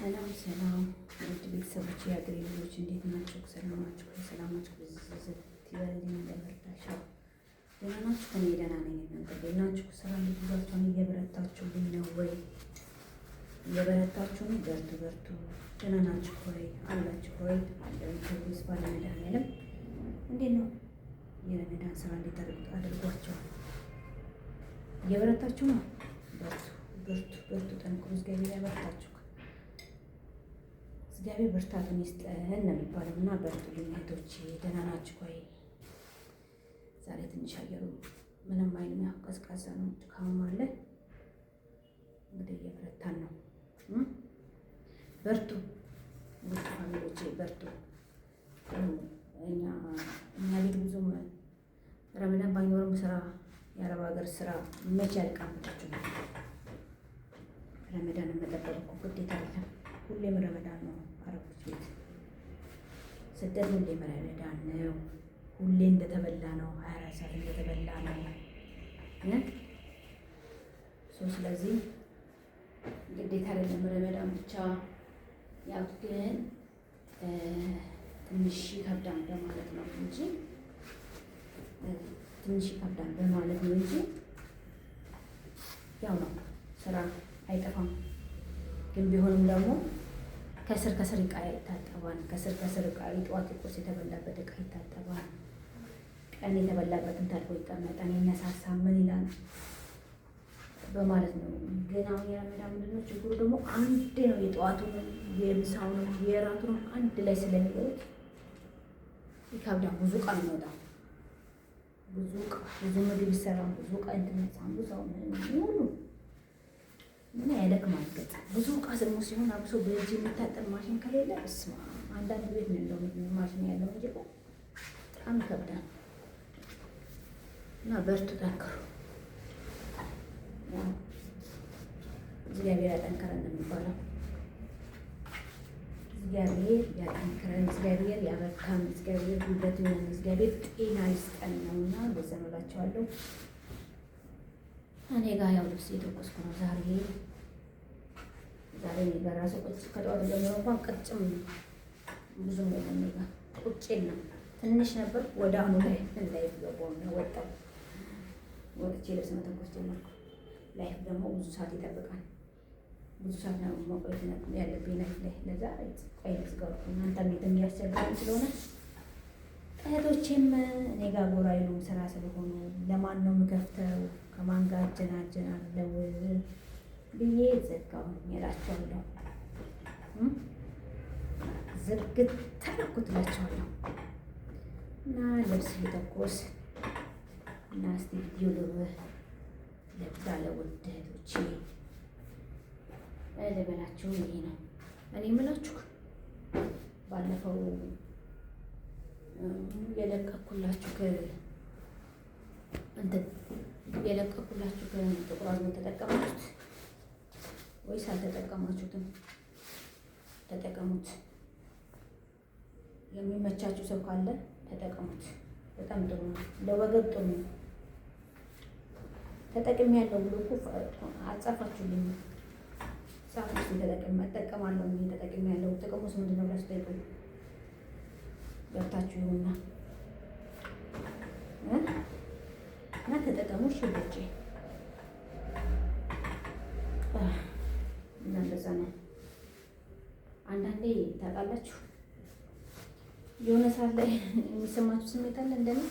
ሰላም ሰላም ውድ ቤተሰቦች የሀገሬ ልጆች እንዴት ናችሁ? ሰላማችሁ ሰላማችሁ ብዝዝት ይበልልኝ። እንደመርዳሻ ደህና ናችሁ? ከእኔ ደህና ነኝ። እናንተ እንዴት ናችሁ? ስራ እንዴት ይዟችኋል? እየበረታችሁልኝ ነው ወይ? እየበረታችሁ ነው? በርቱ በርቱ። ደህና ናችሁ ወይ? አላችሁ ወይ? አለን ፕሮግሬስ ባለመድኃኒዓለም እንዴት ነው? የረመዳን ስራ እንዴት አድርጓቸዋል? እየበረታችሁ ነው? በርቱ በርቱ በርቱ። ጠንክሩ። እግዚአብሔር ያበርታችሁ። እግዚአብሔር ብርታቱን ይስጠን ነው የሚባለው እና በርቱልኝ እህቶቼ። ደህና ናችሁ ወይ? ዛሬ ትንሽ አየሩ ምንም አይልም፣ ያው ቀዝቃዛ ነው፣ ድካም አለ። እንግዲህ እየበረታን ነው። በርቱ ውድ ፋሚሊዎቼ በርቱ። እኛ ቤት ብዙም ረመዳን ባይኖርም ስራ የአረብ ሀገር ስራ መቼ ያልቃምጣችሁ ነው። ረመዳንን መጠበቅ እኮ ግዴታ አይደለም። ሁሌም ረመዳን ነው። አረቦች ቤት ስደት ሁሌም ረመዳን ነው። ሁሌ እንደተበላ ነው። 24 ሰዓት እንደተበላ ነው። ስለዚህ ግዴታ አይደለም ረመዳን ብቻ። ያው ግን ትንሽ ይከብዳል በማለት ነው እንጂ ያው ነው ስራ አይጠፋም። ግን ቢሆንም ደግሞ ከስር እቃ ይታጠባል። ከስር እቃ ጠዋት ቁርስ የተበላበት እቃ ይታጠባል። ቀን የተበላበትን ታጥቦ ይቀመጣል። ይነሳሳ ምን ይላል በማለት ነው። ግን አሁን የረመዳን ምንድን ነው ችግሩ ደግሞ አንዴ ነው የጠዋቱንም የምሳውንም የእራቱንም አንድ ላይ ስለሚበሉት ይከብዳል። ብዙ እቃ ነው የሚወጣው። ብዙ ምግብ ይሰራል። ብዙ እቃ ሳምቡሳው ሁሉ ምን ያደክማል። ብዙ እቃ ደግሞ ሲሆን አብሶ በእጅ የሚታጠብ ማሽን ከሌለ እስማ አንዳንድ ቤት ነው ያለው ማሽን ያለው እንጂ በጣም ይከብዳል። እና በርቱ፣ ጠንክሩ። እግዚአብሔር ያጠንክረን ነው የሚባለው። እግዚአብሔር ያጠንክረን፣ እግዚአብሔር ያበርታን፣ እግዚአብሔር ጉልበት ይሆን፣ እግዚአብሔር ጤና ይስጠን ነውና በዛ ነው እላቸዋለሁ። እኔ ጋር ያው ልብስ እየተኮስኩ ነው ዛሬ በራሱ ቁጭ ከጠዋት ጀምሮ እንኳን ቅጭም ብዙም የለም። እኔ ጋር ቁጭ የለም። ትንሽ ነበር ወደ አሁኑ ላይ ገባሁ እና ወጥቼ ልብስ መተኮስ ጀመርኩ። ላይፍ ደግሞ ብዙ ሰዓት ይጠብቃል። ብዙ ሰዓት ነው መቆየት ያለብኝ ላይፍ ላይ። ለዛ ቆይ ልዝጋው። እናንተም የትም እያስቸገረኝ ስለሆነ እህቶቼም እኔ ጋር ጎራ ይሉም ስራ ስለሆኑ ለማን ነው የምከፍተው ከማን ጋር አጀናጀናለሁ ብዬ ዘጋሁኝ እላቸዋለሁ። ዝርግት ተነኩት እላቸዋለሁ። እና ልብስ ሊተኮስ እና እስቲ ቪዲዮ ለብዛ ለውድ እህቶቼ ልበላችሁ ይሄ ነው። እኔ የምላችሁ ባለፈው የለቀኩላችሁ ጥቁር አዝሙድ ተጠቀማችሁት ወይስ አልተጠቀማችሁትም? ተጠቀሙት። የሚመቻችሁ ሰው ካለ ተጠቀሙት። በጣም ጥሩ ነው። ለወገብ ጥሩ ነው። ተጠቅሜያለሁ ብሎ እኮ አጻፋችሁልኝ። ጻፉት። እጠቀማለሁ ተጠቅሜያለሁ። ጥቅሙስ ምንድን ነው ብላችሁ ጠይቁኝ። ገብታችሁ ይሁንና እና ተጠቀሙ። ሽቦቼ እና እንደዛ ነው። አንዳንዴ ታውቃላችሁ የሆነ ሰዓት ላይ የሚሰማችሁ ስሜት አለ። እንደኔ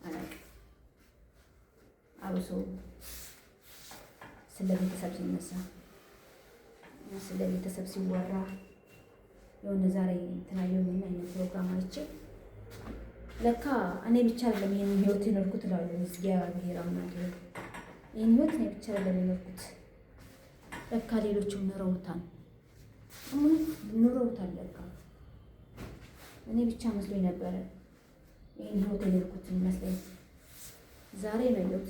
አላውቅም። አብሶ ስለ ቤተሰብ ሲነሳ፣ ስለ ቤተሰብ ሲወራ የሆነ ዛሬ ተናየውና አይነት ፕሮግራም አይቼ ለካ እኔ ብቻ አይደለም ይሄን ህይወት የኖርኩት እላለሁ። እግዚአብሔር አምላክ ይሄን ህይወት እኔ ብቻ አይደለም የኖርኩት፣ ለካ ሌሎችም ኑረውታል። ለካ እኔ ብቻ መስሎኝ ነበረ ይሄን ህይወት የኖርኩት መስሎኝ። ዛሬ ነው ያየሁት።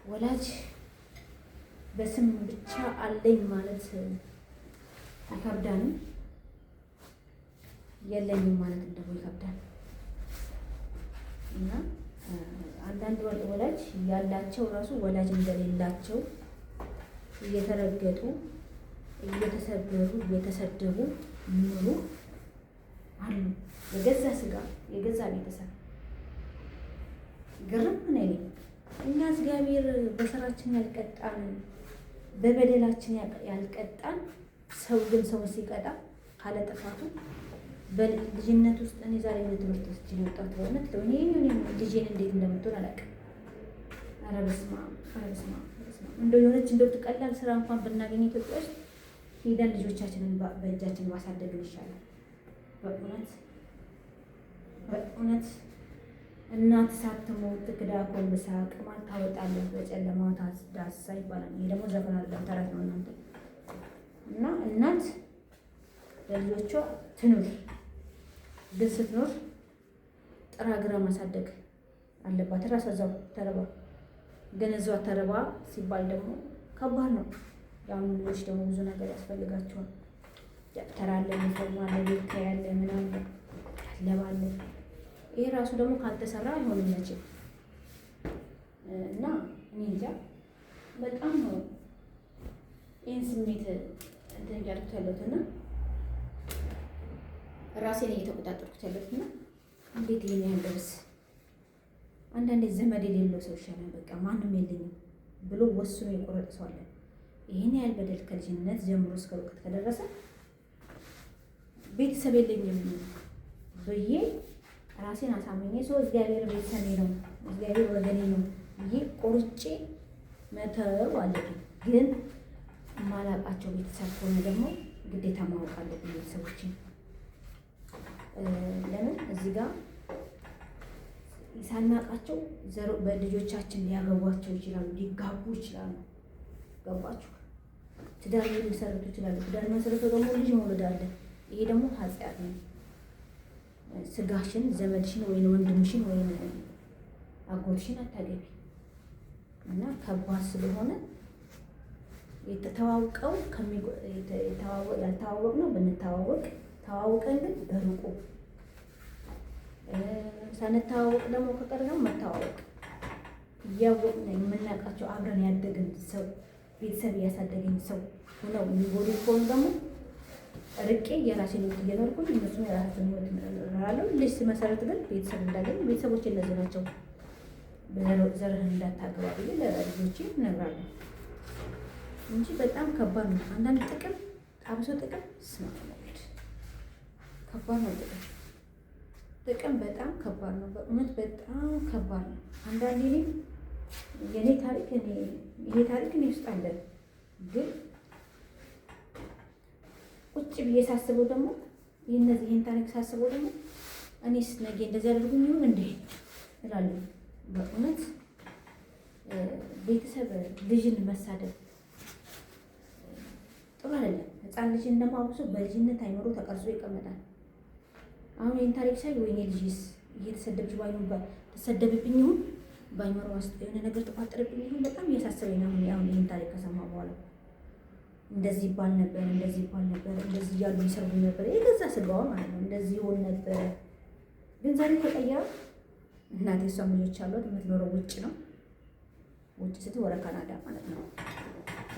ወላጅ በስም ብቻ አለኝ ማለት ይከብዳል። የለኝም ማለት ደግሞ ይከብዳል። እና አንዳንድ ወላጅ ያላቸው ራሱ ወላጅ እንደሌላቸው እየተረገጡ እየተሰበሩ እየተሰደቡ ኑሩ አሉ። የገዛ ስጋ የገዛ ቤተሰብ ግርም ምን አይለኝ። እኛ እግዚአብሔር በስራችን ያልቀጣን በበደላችን ያልቀጣን ሰው ግን ሰው ሲቀጣ ካለ ጥፋቱ በልጅነት ውስጥ እኔ ዛሬ ወደ ትምህርት ውስጥ የወጣሁት በእውነት ለሆነ ልጄን እንዴት እንደምትሆን አላውቅም። ኧረ በስመ አብ ኧረ በስመ አብ እንደው የሆነች እንደው ቀላል ስራ እንኳን ብናገኝ ኢትዮጵያ ውስጥ ሄደን ልጆቻችንን በእጃችን ማሳደግን ይሻላል። በእውነት እናት ሳትሞት ክዳ ኮልብሳ ቅማል ታወጣለህ በጨለማው ዳሳ ይባላል። ይሄ ደግሞ ዘፈን አይደለም ተረት ነው እናንተ። እና እናት ለልጆቿ ትኑር፣ ግን ስትኖር ጥራ ግራ ማሳደግ አለባት። ራሷ እዛው ተረባ፣ ግን እዛው ተረባ ሲባል ደግሞ ከባድ ነው። ያሁኑ ልጆች ደግሞ ብዙ ነገር ያስፈልጋቸዋል። ደብተር አለ፣ ዩኒፎርም አለ፣ ቤት ያለ ምናምን ለባለ ይሄ ራሱ ደግሞ ካልተሰራ አይሆንም መቼም። እና እኔ እንጃ በጣም ነው ይህን ስሜት እንትን እያልኩት ያለሁትና ራሴን እየተቆጣጠርኩት ያለሁትና እንዴት ይሄን ያህል ድረስ አንዳንዴ ዘመድ የሌለው ሰው ይሻላል። በቃ ማንም የለኝም ብሎ ወስኖ የቆረጠ ሰው አለ። ይሄን ያህል በደል ከልጅነት ጀምሮ እስከ እውቀት ከደረሰ ቤተሰብ የለኝም ብዬ ራሴን አሳምኜ ሰው እግዚአብሔር ቤተሰቤ ነው እግዚአብሔር ወገኔ ነው ብዬ ቆርጬ መተው አለብኝ። ግን የማላውቃቸው ቤተሰብ ከሆነ ደግሞ ግዴታ ማወቅ አለብኝ ቤተሰቦችን። ለምን እዚህ ጋር ሳናውቃቸው በልጆቻችን ሊያገቧቸው ይችላሉ፣ ሊጋቡ ይችላሉ። ገባችሁ? ትዳር ሊመሰርቱ ይችላሉ። ትዳር መሰረቱ ደግሞ ልጅ መውለድ አለ። ይሄ ደግሞ ኃጢአት ነው። ስጋሽን ዘመድሽን ወይም ወንድምሽን ወይም አጎትሽን አታገቢ እና ከባድ ስለሆነ የተተዋውቀው ያልተዋወቅ ነው ብንተዋወቅ ተዋውቀን ግን በሩቁ ሳንተዋወቅ ደግሞ ከቀረ ደግሞ መተዋወቅ እያወቅን የምናውቃቸው አብረን ያደግን ሰው ቤተሰብ እያሳደገኝ ሰው ሆነው የሚጎዱ ከሆኑ ደግሞ ርቄ የራሴን ህይወት እየኖርኩኝ እነሱም የራሳቸውን ህይወት እኖራለሁ። ልጅ ስመሰረት ግን ቤተሰብ እንዳለኝ ቤተሰቦቼ እነዚህ ናቸው ዘርህን እንዳታገባ ብዬ ለልጆቼ እነግራለሁ እንጂ በጣም ከባድ ነው። አንዳንድ ጥቅም አብሶ ጥቅም ስማት ከባድ ነው። ጥቅም በጣም ከባድ ነው። በእውነት በጣም ከባድ ነው። አንዳንዴ የኔ ታሪክ ይሄ ታሪክ እኔ ውስጥ አለ፣ ግን ቁጭ ብዬ ሳስበው ደግሞ ይህን ታሪክ ሳስበው ደግሞ እኔስ ነገ እንደዚህ አድርጉኝ ይሁን እንዴ እላለሁ። በእውነት ቤተሰብ ልጅን መሳደብ ጥሩ አይደለም። ህፃን ልጅን እንደማብሶ በልጅነት አይምሮ ተቀርጾ ይቀመጣል። አሁን ይህን ታሪክ ሳይ ወይኔ ልጅስ እየተሰደብሽ ተሰደብብኝ ይሁን በአይምሮ ውስጥ የሆነ ነገር ተቋጠረብኝ ይሁን በጣም እያሳሰበኝ ነው። አሁን ይህን ታሪክ ከሰማ በኋላ እንደዚህ ይባል ነበር፣ እንደዚህ ይባል ነበር፣ እንደዚህ እያሉ ይሰርቡ ነበር፣ የገዛ ስጋዋ ማለት ነው እንደዚህ ይሆን ነበር። ግን ዛሬ ተቀየረ። እናቴ እሷም ልጆች አሏት፣ የምትኖረው ውጭ ነው። ውጭ ስትል ወደ ካናዳ ማለት ነው።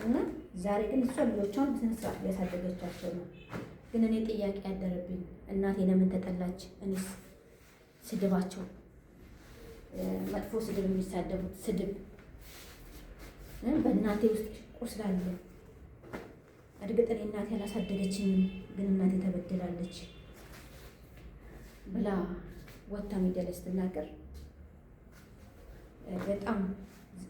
እና ዛሬ ግን እሷ ልጆቿን በስነ ስርዓት እያሳደገቻቸው ነው። ግን እኔ ጥያቄ ያደረብኝ እናቴ ለምን ተጠላች? እኔስ ስድባቸው መጥፎ ስድብ የሚሳደቡት ስድብ በእናቴ ውስጥ ቁስል አለ። እርግጥ እኔ እናቴ አላሳደገችኝም፣ ግን እናቴ ተበድላለች ብላ ወታ ሚዲያ ላይ ስትናገር በጣም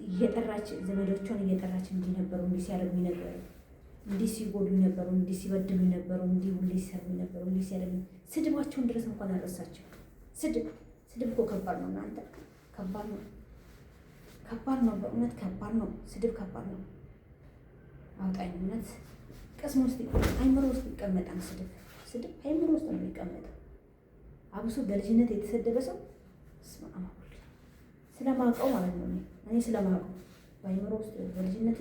እየጠራች ዘመዶቿን እየጠራች እንዲህ ነበሩ፣ እንዲህ ሲያደርጉኝ ነበሩ፣ እንዲህ ሲጎዱ ነበሩ፣ እንዲህ ሲበድሉ ነበሩ፣ እንዲህ ሁሌ ሲሰርቡ ነበሩ፣ እንዲህ ሲያደርጉ ስድባቸውን ድረስ እንኳን አልረሳቸው። ስድብ እኮ ከባድ ነው እናንተ፣ ከባድ ነው፣ ከባድ ነው፣ በእውነት ከባድ ነው። ስድብ ከባድ ነው። አውጣኝ እውነት ቅስም ውስጥ አይምሮ ውስጥ ይቀመጣል። ስድብ አይምሮ ውስጥ ነው የሚቀመጠው። አብሶ በልጅነት የተሰደበ ሰው ስለማውቀው ማለት ነው። እኔ ስለማውቀው በአይምሮ ውስጥ በልጅነት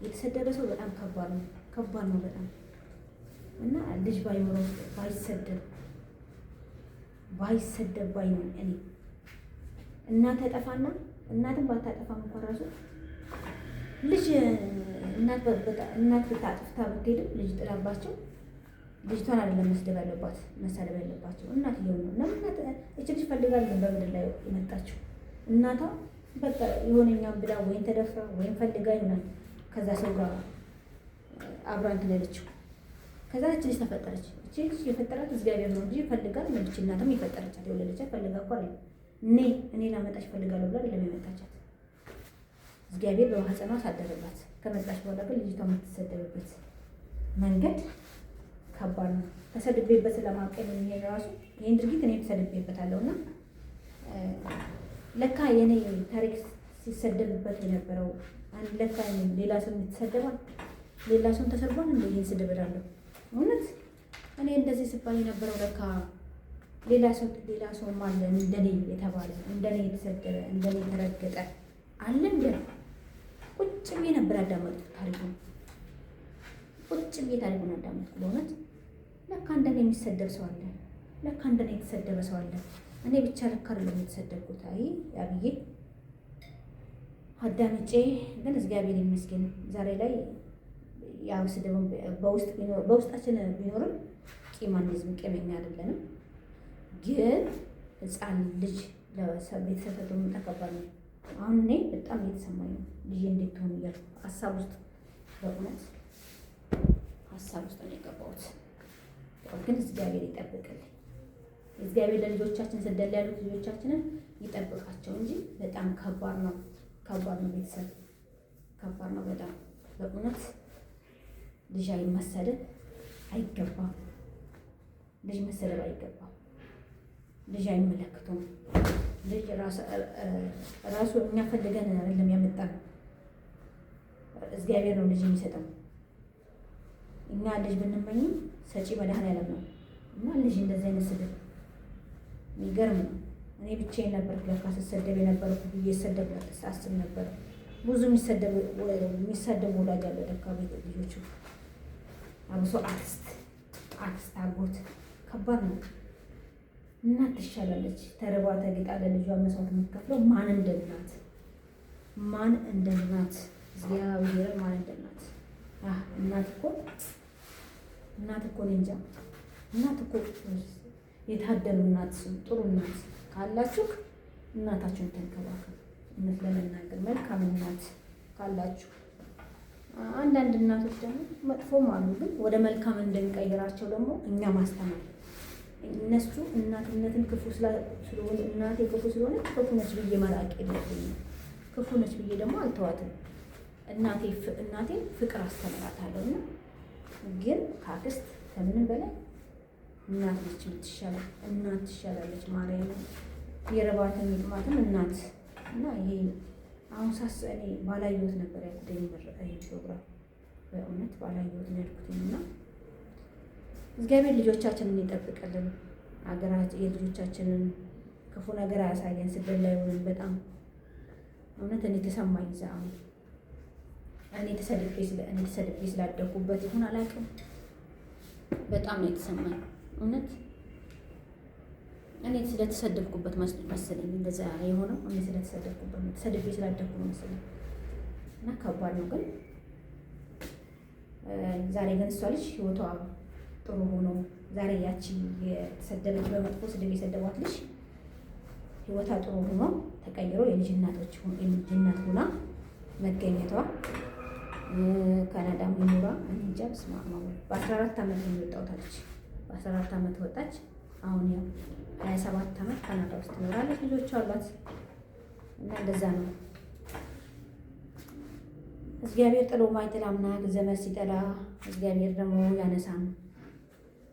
የተሰደበ ሰው በጣም ከባድ ነው በጣም። እና ልጅ በአይምሮ ውስጥ ባይሰደብ ባይ ነው እኔ። እናት ተጠፋና እናትም ባታጠፋም እንኳን ራሱ ልጅ እናት ብታጥፍታ ብትሄድም ልጅ ጥላባቸው ልጅቷን አይደለም መሳደብ ያለባቸው እናትየው ነው። ለምን እቺ ልጅ ፈልጋል በምድር ላይ የመጣችው እናቷ በቃ የሆነኛም ብላ ወይም ተደፍራ ወይም ፈልጋ ይሆናል ከዛ ሰው ጋር አብራን ትለለችው። ከዛ እቺ ልጅ ተፈጠረች። እቺ ልጅ የፈጠራት እግዚአብሔር ነው እንጂ ፈልጋል ለብቻ እናትም የፈጠረቻት የወለደቻት ፈልጋ እኮ አይደል። እኔ ላመጣሽ ፈልጋለሁ ብላ አይደለም የመጣቻት። እግዚአብሔር በማህፀኗ አሳደረባት። ከመጣች በኋላ ግን ልጅቷ የምትሰደብበት መንገድ ከባድ ነው። ተሰድቤበት ስለማቀኝ ይሄን ራሱ ይሄን ድርጊት እኔ ተሰድቤበታለሁና ለካ የኔ ታሪክ ሲሰደብበት የነበረው ለካ ሌላ ሰው ይተሰደባል፣ ሌላ ሰው ተሰድቧል። ይሄን ስድብ እላለሁ እውነት እኔ እንደዚህ ሲባል የነበረው ለካ ሌላ ሰው አለ እንደኔ የተባለ እንደኔ የተሰደበ እንደኔ የተረገጠ አለ እንዴ? ቁጭ ብዬ ነበር ያዳመጥኩት ታሪኩን። ቁጭ ብዬ ታሪኩን አዳመጥኩ። በእውነት ለካ እንደኔ የሚሰደብ ሰው አለ፣ ለካ እንደኔ የተሰደበ ሰው አለ። እኔ ብቻ ለካ አይደለም የተሰደብኩት። አይ ያብዬ አዳምጬ ግን እግዚአብሔር ይመስገን ዛሬ ላይ ያው ስድብ በውስጣችን ቢኖርም ቂማኒዝም ቂመኛ አይደለንም። ግን ህፃን ልጅ ቤተሰብ ተጠሙ ተከባል ነው። አሁን እኔ በጣም እየተሰማኝ ነው። ልጅ እንዴት ትሆን እያልኩ ሀሳብ ውስጥ በእውነት ሀሳብ ውስጥ ነው የገባሁት። ግን እግዚአብሔር ይጠብቅልኝ። እግዚአብሔር ለልጆቻችን ስደል ያሉት ልጆቻችንን ይጠብቃቸው እንጂ በጣም ከባድ ነው። ከባድ ነው። ቤተሰብ ከባድ ነው በጣም በእውነት ልጅ መሰደብ አይገባም። ልጅ መሰደብ አይገባም። ልጅ አይመለከተውም። ልጅ ራሱ እኛ ፈልገን አይደለም ያመጣን፣ እግዚአብሔር ነው ልጅ የሚሰጠው። እኛ ልጅ ብንመኝም ሰጪ መድኃኒዓለም ነው እና ልጅ እንደዚህ አይነት ስድብ የሚገርም ነው። እኔ ብቻዬን ነበር ለካ ስሰደብ የነበረው ብዬ አስብ ነበር። ብዙ የሚሰደብ ወላጅ አለ ለካ ቤት ልጆቹ አብሶ አክስት አጎት ከባድ ነው። እናት ትሻላለች። ተርባ ተግጣ ለልጇ መስዋዕት የምትከፍለው ማን እንደ እናት እግዚአብሔር ማን እንደ እናት። እናት እኮ እንጃ እናት እኮ የታደሉ እናት ጥሩ እናት ካላችሁ እናታችሁን ተንከባከቡ። እውነት ለመናገር መልካም እናት ካላችሁ። አንዳንድ እናቶች ደግሞ መጥፎም አሉ፣ ግን ወደ መልካም እንደሚቀይራቸው ደግሞ እኛ ማስተማር። እነሱ እናትነትን ክፉ ስለሆነ እናቴ ክፉ ስለሆነ ክፉ ነች ብዬ መራቅ የለብኝም። ክፉ ነች ብዬ ደግሞ አልተዋትም። እናቴ ፍቅር አስተምራታለሁ እና ግን ከአክስት ከምንም በላይ እናት ነች የምትሻለው። እናት ትሻላለች። ማርያም የረባትን ሚጥማትም እናት እና ይሄ አሁን እኔ ባላየሁት ነበር ያልኩት ፕሮግራም በእውነት ባላየሁት ነው ያልኩት። እና እግዚአብሔር ልጆቻችንን ይጠብቅልን፣ የልጆቻችንን ክፉ ነገር አያሳየን፣ ስደት ላይ ሆነን በጣም እውነት እኔ ተሰማኝ። እኔ ተሰድቤ ስላደኩበት ይሁን አላውቅም፣ በጣም ነው የተሰማኝ እውነት። እኔ ስለተሰደብኩበት መሰለኝ እንደዛ የሆነው። እኔ ስለተሰደብኩበት ተሰድቤ ስላደኩ ነው መሰለኝ እና ከባድ ነው። ግን ዛሬ ግን እሷ ልጅ ህይወቷ ጥሩ ሆኖ ዛሬ ያቺ የተሰደበች በመጥፎ ስድብ የሰደቧት ልጅ ህይወቷ ጥሩ ሆኖ ተቀይሮ የልጅ እናት ሆና መገኘቷ ካናዳ ሚኖራ እንጃ ስማ በ14 ዓመት ነው የወጣች። በ14 ዓመት ወጣች። አሁን ያው 27 ዓመት ካናዳ ውስጥ ትኖራለች። ልጆች አሏት እና እንደዛ ነው። እግዚአብሔር ጥሎ ማይጥላምና ዘመድ ሲጠላ እግዚአብሔር ደግሞ ያነሳን።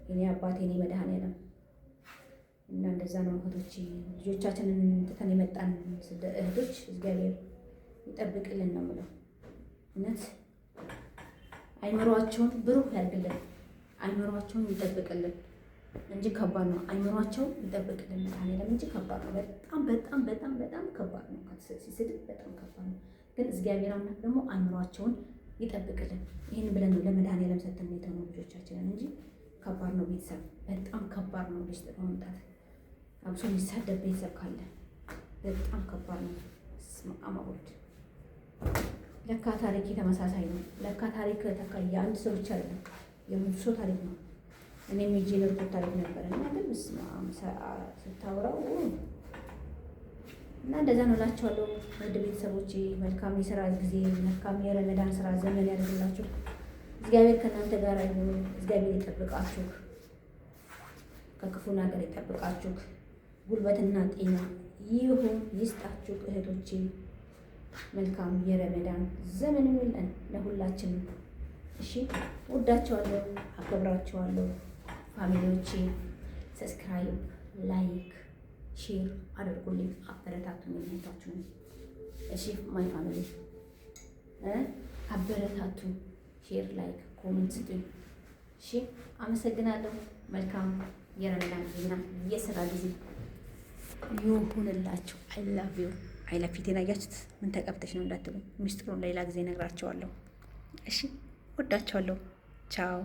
የኔ አባት የኔ መድኃኒዓለም እና እንደዛ ነው እህቶች፣ ልጆቻችንን ትተን የመጣን እህቶች እግዚአብሔር ይጠብቅልን ነው የምለው። እውነት አይምሯቸውን ብሩህ ያድርግልን፣ አይምሯቸውን ይጠብቅልን እንጂ ከባድ ነው። አይምሯቸውን ይጠብቅልን መድኃኒዓለም እንጂ ከባድ ነው። በጣም በጣም በጣም በጣም ከባድ ነው። ሲስድብ በጣም ከባድ ነው። ግን እግዚአብሔር አምላክ ደግሞ አይምሯቸውን ይጠብቅልን። ይህን ብለን ነው ለመድኃኒዓለም ሰጥተን የተነው ልጆቻችንን እንጂ ከባድ ነው። ቤተሰብ በጣም ከባድ ነው። ልጅ ጥሎ መምጣት አብሶ የሚሳደብ ቤተሰብ ካለ በጣም ከባድ ነው። ስማ አማወድ ለካ ታሪክ ተመሳሳይ ነው። ለካ ታሪክ የአንድ ሰው ብቻ አይደለም፣ የብዙ ሰው ታሪክ ነው። እኔም ሄጄ የኖርኩት ታሪክ ነበረ እና ግን ስታወራው እና እንደዛ ነው እላቸዋለሁ። ውድ ቤተሰቦቼ መልካም የስራ ጊዜ፣ መልካም የረመዳን ስራ ዘመን ያደርግላችሁ። እግዚአብሔር ከእናንተ ጋር ይሁን። እግዚአብሔር ይጠብቃችሁ፣ ከክፉ ነገር ይጠብቃችሁ። ጉልበትና ጤና ይሁን ይስጣችሁ እህቶቼ። መልካም የረመዳን ዘመን ይሁንልን ለሁላችንም። እሺ ወዳቸዋለሁ፣ አከብራቸዋለሁ። ፋሚሊዎቼ ሰብስክራይብ፣ ላይክ፣ ሼር አድርጉልኝ፣ አበረታቱኝ። እህታችሁ እሺ ማይ ፋሚሊ አበረታቱ፣ ሼር፣ ላይክ፣ ኮሜንት ስጡኝ። እሺ አመሰግናለሁ። መልካም የረመዳን ጊዜና የስራ ጊዜ ይሁንላችሁ። አይ ላቭ ዩ። አይ ላቭ ፊቴን አያችሁት? ምን ተቀብተሽ ነው እንዳትሉ፣ ሚስጥሩን ሌላ ጊዜ እነግራቸዋለሁ። እሺ ወዳቸዋለሁ። ቻው